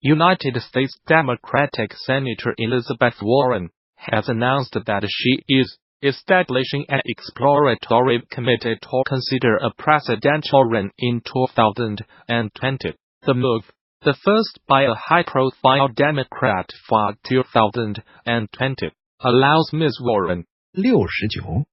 United States Democratic Senator Elizabeth Warren has announced that she is establishing an exploratory committee to consider a presidential run in 2020. The move, the first by a high-profile Democrat for 2020, allows Ms. Warren 69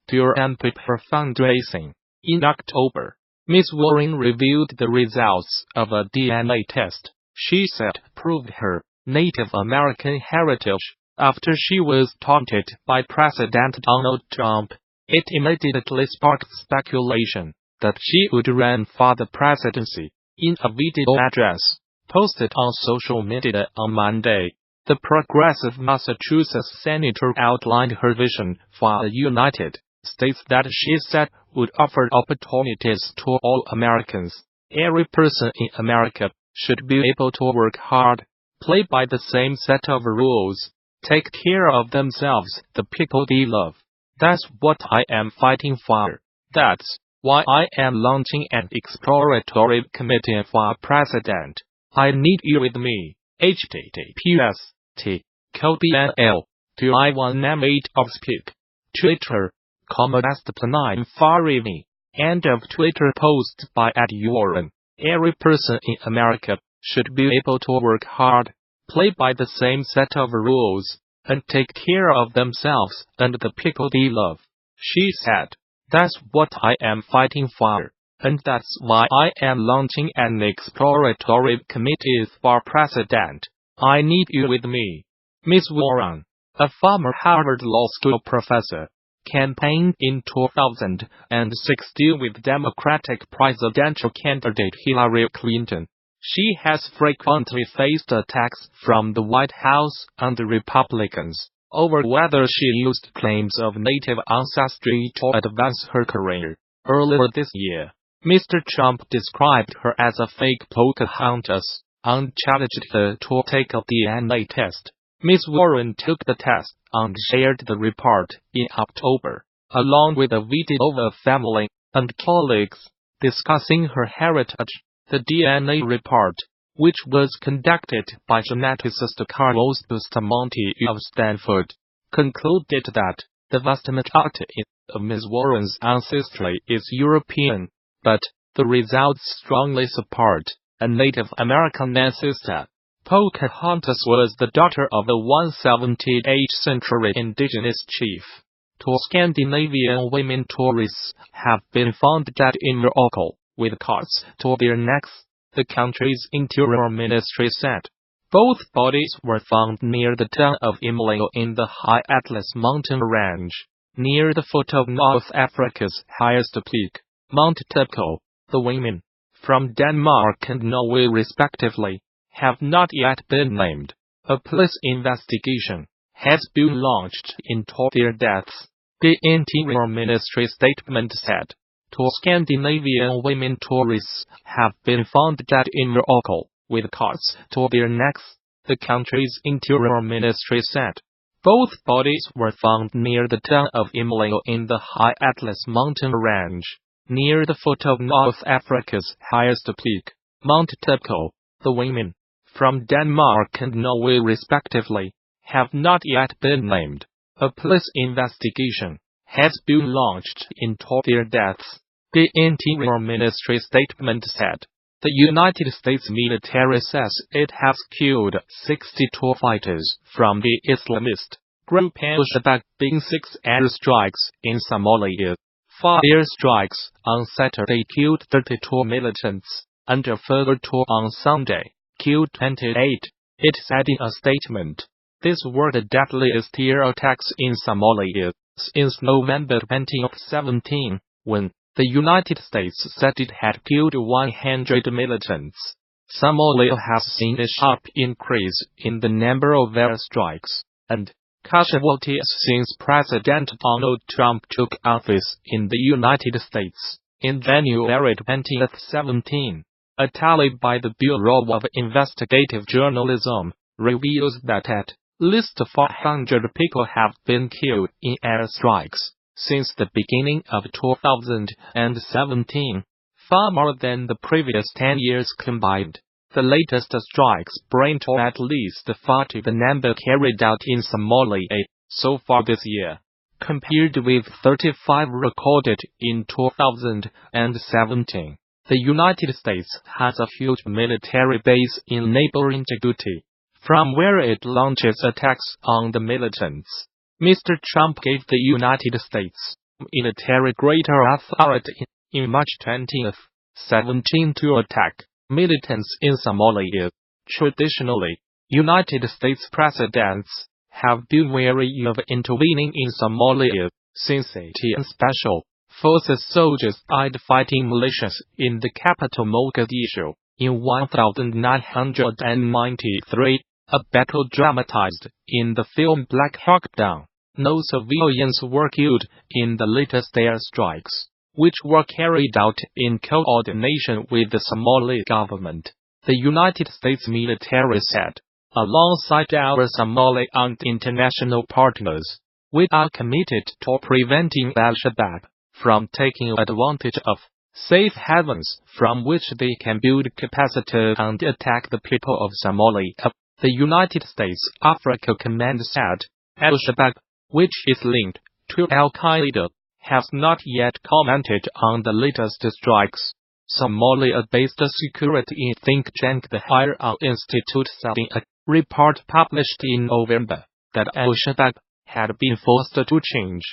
to ramp up her fundraising. In October, Ms. Warren revealed the results of a DNA test she said proved her Native American heritage. After she was taunted by President Donald Trump, it immediately sparked speculation that she would run for the presidency. In a video address posted on social media on Monday, the progressive Massachusetts senator outlined her vision for a United States that she said would offer opportunities to all Americans. Every person in America should be able to work hard, play by the same set of rules, take care of themselves, the people they love. That's what I am fighting for. That's why I am launching an exploratory committee for president. I need you with me. https://t://colby.nl to I1M8 of Speak. Twitter, @Planine Farini. End of Twitter post by @Warren. Every person in America should be able to work hard, play by the same set of rules, and take care of themselves and the people they love. She said, that's what I am fighting for, and that's why I am launching an exploratory committee for president. I need you with me. Ms. Warren, a former Harvard Law School professor, campaigned in 2016 with Democratic presidential candidate Hillary Clinton. She has frequently faced attacks from the White House and the Republicans over whether she used claims of Native ancestry to advance her career. Earlier this year, Mr. Trump described her as a fake Pocahontas and challenged her to take a DNA test. Ms. Warren took the test and shared the report in October, along with a video of a family and colleagues discussing her heritage. The DNA report, which was conducted by geneticist Carlos Bustamante of Stanford, concluded that the vast majority of Ms. Warren's ancestry is European, but the results strongly support a Native American ancestor. Pocahontas was the daughter of a 17th century indigenous chief. Two Scandinavian women tourists have been found dead in Morocco, with cords to their necks, the country's interior ministry said. Both bodies were found near the town of Imleo in the High Atlas mountain range, near the foot of North Africa's highest peak, Mount Tepco. The women, from Denmark and Norway respectively, have not yet been named. A police investigation has been launched into their deaths, the Interior Ministry statement said. Two Scandinavian women tourists have been found dead in Morocco, with cords to their necks, the country's Interior Ministry said. Both bodies were found near the town of Imleo in the High Atlas mountain range, near the foot of North Africa's highest peak, Mount Tepco. The women, from Denmark and Norway respectively, have not yet been named. A police investigation has been launched into their deaths, the Interior Ministry statement said. The United States military says it has killed 62 fighters from the Islamist group Al-Shabaab in 6 airstrikes in Somalia. 4 airstrikes on Saturday killed 32 militants, and a further 2 on Sunday killed 28, it said in a statement. These were the deadliest air attacks in Somalia since November 2017, when the United States said it had killed 100 militants. Somalia has seen a sharp increase in the number of airstrikes and casualties since President Donald Trump took office in the United States in January 2017. A tally by the Bureau of Investigative Journalism reveals that at least 400 people have been killed in airstrikes since the beginning of 2017, far more than the previous 10 years combined. The latest strikes bring to at least 40 the number carried out in Somalia so far this year, compared with 35 recorded in 2017. The United States has a huge military base in neighboring Djibouti, from where it launches attacks on the militants. Mr. Trump gave the United States military greater authority in March 2017 to attack militants in Somalia. Traditionally, United States presidents have been wary of intervening in Somalia, since AT and Special Forces soldiers died fighting militias in the capital Mogadishu in 1993, a battle dramatized in the film Black Hawk Down. No civilians were killed in the latest airstrikes, which were carried out in coordination with the Somali government, the United States military said. Alongside our Somali and international partners, we are committed to preventing Al-Shabaab from taking advantage of safe havens from which they can build capacity and attack the people of Somalia, the United States Africa Command said. Al-Shabaab, which is linked to Al-Qaeda, has not yet commented on the latest strikes. Somalia-based security think tank the Higher Institute said in a report published in November that Al-Shabaab had been forced to change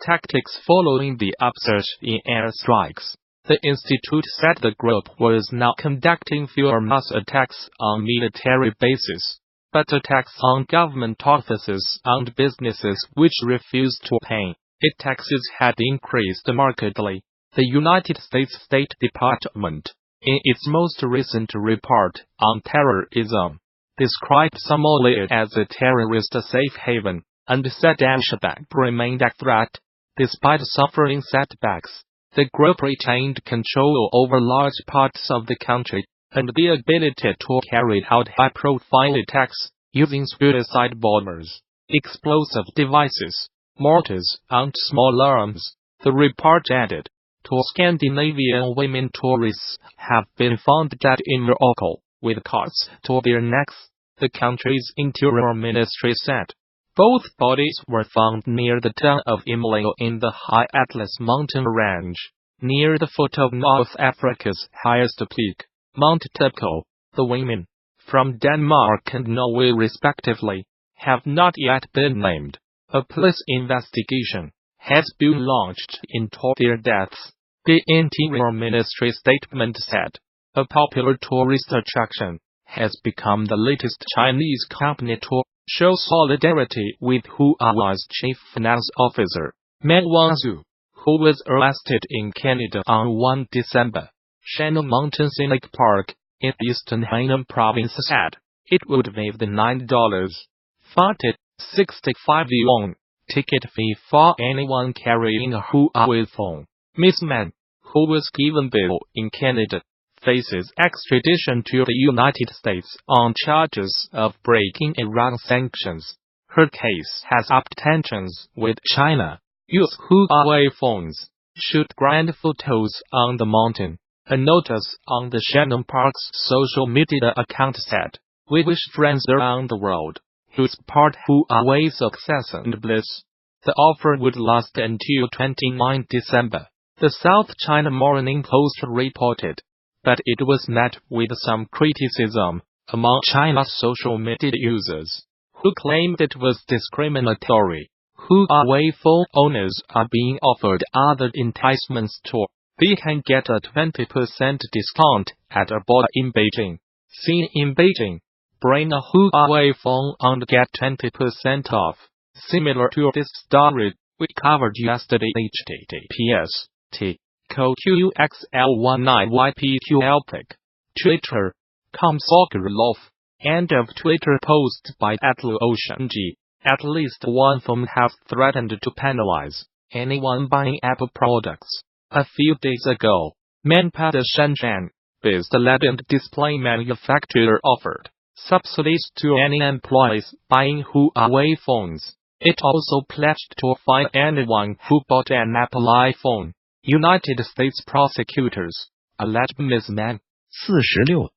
tactics following the upsurge in airstrikes. The institute said the group was now conducting fewer mass attacks on military bases, but attacks on government offices and businesses which refused to pay its taxes had increased markedly. The United States State Department, in its most recent report on terrorism, described Somalia as a terrorist safe haven, and said Al-Shabaab remained a threat. Despite suffering setbacks, the group retained control over large parts of the country, and the ability to carry out high-profile attacks using suicide bombers, explosive devices, mortars, and small arms. The report added, 2 Scandinavian women tourists have been found dead in Morocco, with cords to their necks, the country's interior ministry said. Both bodies were found near the town of Imleo in the High Atlas mountain range, near the foot of North Africa's highest peak, Mount Tepco. The women, from Denmark and Norway respectively, have not yet been named. A police investigation has been launched into their deaths, the Interior Ministry statement said. A popular tourist attraction has become the latest Chinese company to show solidarity with Huawei's chief finance officer, Meng Wanzhou, who was arrested in Canada on 1 December. Shannon Mountain Scenic Park, in eastern Hainan province said it would waive the $9.65 ticket fee for anyone carrying a Huawei phone. Ms. Meng, who was given bail in Canada, faces extradition to the United States on charges of breaking Iran sanctions. Her case has upped tensions with China. Use Huawei phones. Shoot grand photos on the mountain. A notice on the Shannon Park's social media account said, "We wish friends around the world who support Huawei's success and bliss." The offer would last until 29 December, the South China Morning Post reported. But it was met with some criticism among China's social media users, who claimed it was discriminatory. Huawei phone owners are being offered other enticements too. They can get a 20% discount at a bar in Beijing. Seen in Beijing, bring a Huawei phone and get 20% off. Similar to this story we covered yesterday, https://qxl19ypqlpic. Twitter.com Sokolov. End of Twitter post by Atlu Oceanji. At least one firm has threatened to penalize anyone buying Apple products. A few days ago, Manpada Shenzhen-based LED and display manufacturer offered subsidies to any employees buying Huawei phones. It also pledged to fine anyone who bought an Apple iPhone. United States prosecutors alleged Ms. Meng, 46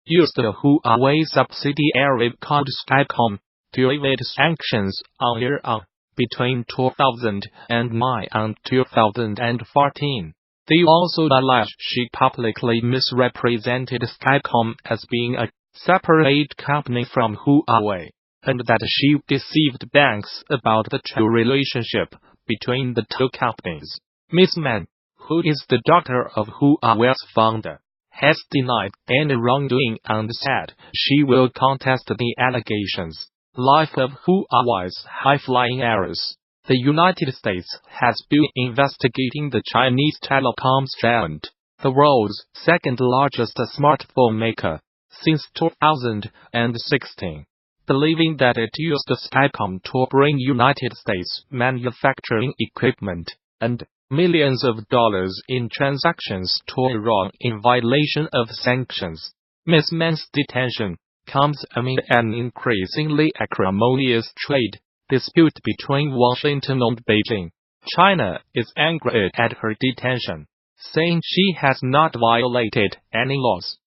used a Huawei subsidiary called Skycom to evade sanctions on Iran between 2009 and 2014. They also allege she publicly misrepresented Skycom as being a separate company from Huawei, and that she deceived banks about the true relationship between the two companies. Ms. Man, who is the daughter of Huawei's founder, has denied any wrongdoing and said she will contest the allegations. Life of Huawei's high-flying heiress. The United States has been investigating the Chinese telecoms giant, the world's second-largest smartphone maker, since 2016, believing that it used Skycom to bring United States manufacturing equipment and millions of dollars in transactions to Iran in violation of sanctions. Ms. Man's detention comes amid an increasingly acrimonious trade dispute between Washington and Beijing. China is angry at her detention, saying she has not violated any laws.